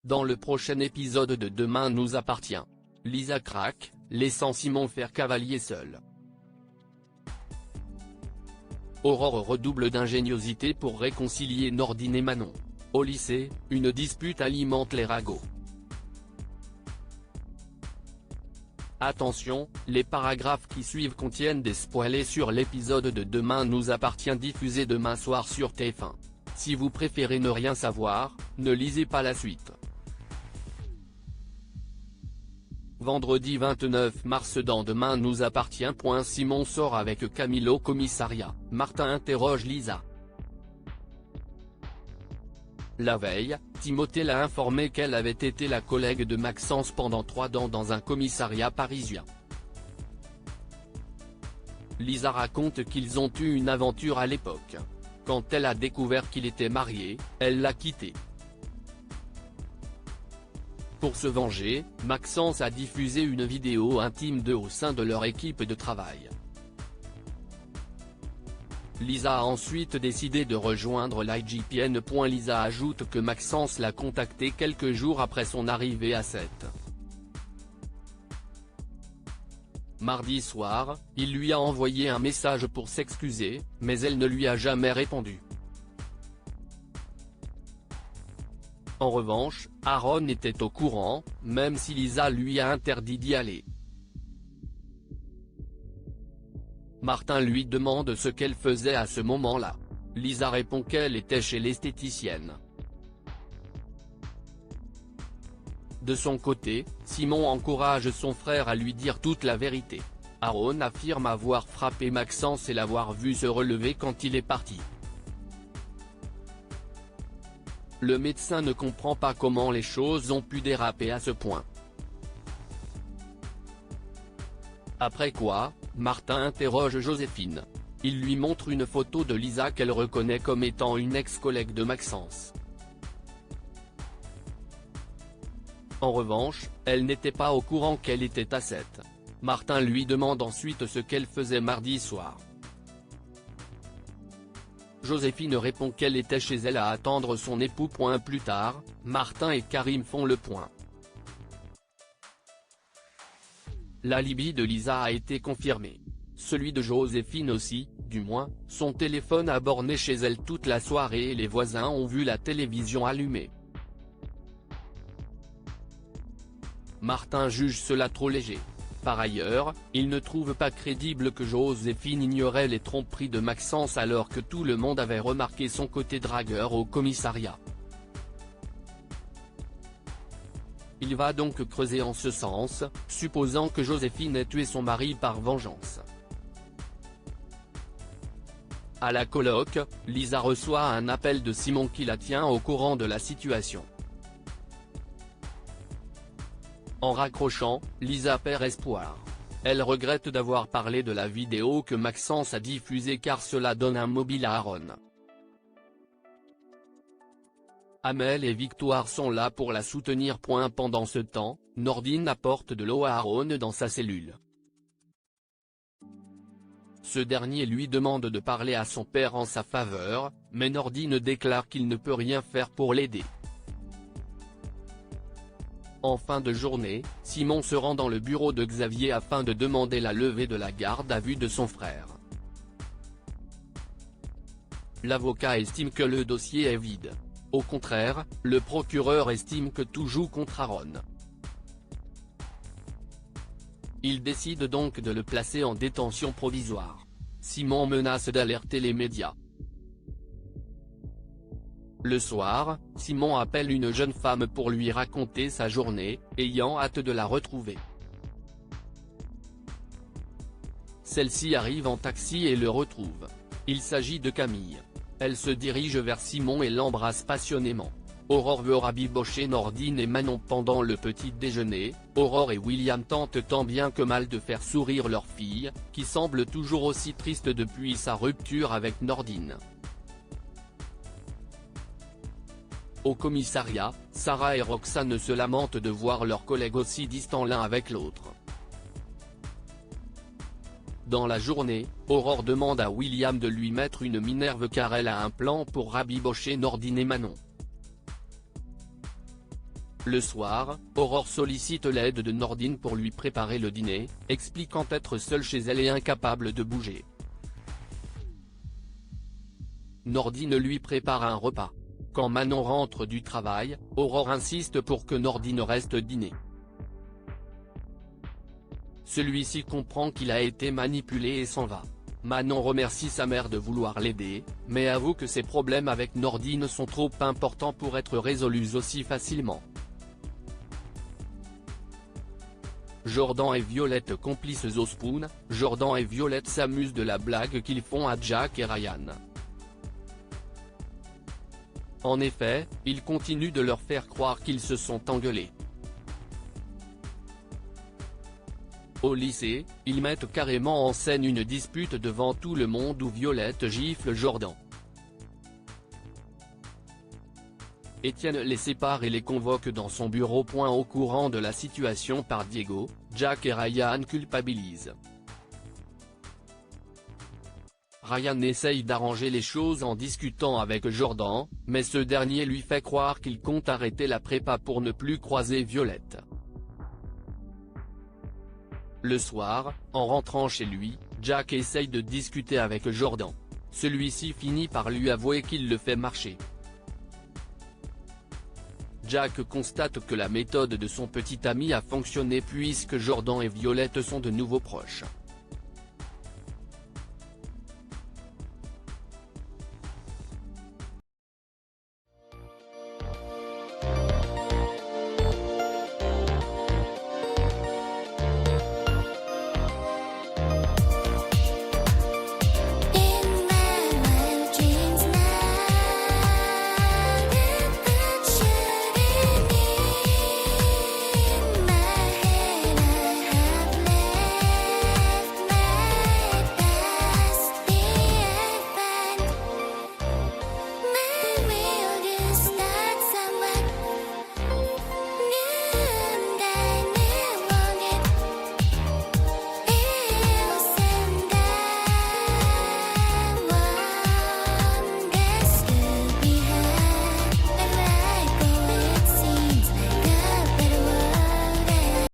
Dans le prochain épisode de Demain nous appartient. Lisa craque, laissant Simon faire cavalier seul. Aurore redouble d'ingéniosité pour réconcilier Nordine et Manon. Au lycée, une dispute alimente les ragots. Attention, les paragraphes qui suivent contiennent des spoilers sur l'épisode de Demain nous appartient diffusé demain soir sur TF1. Si vous préférez ne rien savoir, ne lisez pas la suite. Vendredi 29 mars dans Demain nous appartient. Simon sort avec Camille au commissariat, Martin interroge Lisa. La veille, Timothée l'a informé qu'elle avait été la collègue de Maxence pendant 3 ans dans un commissariat parisien. Lisa raconte qu'ils ont eu une aventure à l'époque. Quand elle a découvert qu'il était marié, elle l'a quitté. Pour se venger, Maxence a diffusé une vidéo intime d'eux au sein de leur équipe de travail. Lisa a ensuite décidé de rejoindre l'IGPN. Lisa ajoute que Maxence l'a contacté quelques jours après son arrivée à 7. Mardi soir, il lui a envoyé un message pour s'excuser, mais elle ne lui a jamais répondu. En revanche, Aaron était au courant, même si Lisa lui a interdit d'y aller. Martin lui demande ce qu'elle faisait à ce moment-là. Lisa répond qu'elle était chez l'esthéticienne. De son côté, Simon encourage son frère à lui dire toute la vérité. Aaron affirme avoir frappé Maxence et l'avoir vu se relever quand il est parti. Le médecin ne comprend pas comment les choses ont pu déraper à ce point. Après quoi, Martin interroge Joséphine. Il lui montre une photo de Lisa qu'elle reconnaît comme étant une ex-collègue de Maxence. En revanche, elle n'était pas au courant qu'elle était à 7. Martin lui demande ensuite ce qu'elle faisait mardi soir. Joséphine répond qu'elle était chez elle à attendre son époux. Plus tard, Martin et Karim font le point. L'alibi de Lisa a été confirmé. Celui de Joséphine aussi, du moins, son téléphone a borné chez elle toute la soirée et les voisins ont vu la télévision allumée. Martin juge cela trop léger. Par ailleurs, il ne trouve pas crédible que Joséphine ignorait les tromperies de Maxence alors que tout le monde avait remarqué son côté dragueur au commissariat. Il va donc creuser en ce sens, supposant que Joséphine ait tué son mari par vengeance. À la colloque, Lisa reçoit un appel de Simon qui la tient au courant de la situation. En raccrochant, Lisa perd espoir. Elle regrette d'avoir parlé de la vidéo que Maxence a diffusée car cela donne un mobile à Aaron. Amel et Victoire sont là pour la soutenir. Pendant ce temps, Nordine apporte de l'eau à Aaron dans sa cellule. Ce dernier lui demande de parler à son père en sa faveur, mais Nordine déclare qu'il ne peut rien faire pour l'aider. En fin de journée, Simon se rend dans le bureau de Xavier afin de demander la levée de la garde à vue de son frère. L'avocat estime que le dossier est vide. Au contraire, le procureur estime que tout joue contre Aaron. Il décide donc de le placer en détention provisoire. Simon menace d'alerter les médias. Le soir, Simon appelle une jeune femme pour lui raconter sa journée, ayant hâte de la retrouver. Celle-ci arrive en taxi et le retrouve. Il s'agit de Camille. Elle se dirige vers Simon et l'embrasse passionnément. Aurore veut rabibocher Nordine et Manon pendant le petit déjeuner. Aurore et William tentent tant bien que mal de faire sourire leur fille, qui semble toujours aussi triste depuis sa rupture avec Nordine. Au commissariat, Sarah et Roxane se lamentent de voir leurs collègues aussi distants l'un avec l'autre. Dans la journée, Aurore demande à William de lui mettre une minerve car elle a un plan pour rabibocher Nordine et Manon. Le soir, Aurore sollicite l'aide de Nordine pour lui préparer le dîner, expliquant être seule chez elle et incapable de bouger. Nordine lui prépare un repas. Quand Manon rentre du travail, Aurore insiste pour que Nordine reste dîner. Celui-ci comprend qu'il a été manipulé et s'en va. Manon remercie sa mère de vouloir l'aider, mais avoue que ses problèmes avec Nordine sont trop importants pour être résolus aussi facilement. Jordan et Violette complices au spoon, Jordan et Violette s'amusent de la blague qu'ils font à Jack et Ryan. En effet, ils continuent de leur faire croire qu'ils se sont engueulés. Au lycée, ils mettent carrément en scène une dispute devant tout le monde où Violette gifle Jordan. Étienne les sépare et les convoque dans son bureau. Au courant de la situation par Diego, Jack et Ryan culpabilisent. Ryan essaye d'arranger les choses en discutant avec Jordan, mais ce dernier lui fait croire qu'il compte arrêter la prépa pour ne plus croiser Violette. Le soir, en rentrant chez lui, Jack essaye de discuter avec Jordan. Celui-ci finit par lui avouer qu'il le fait marcher. Jack constate que la méthode de son petit ami a fonctionné puisque Jordan et Violette sont de nouveau proches.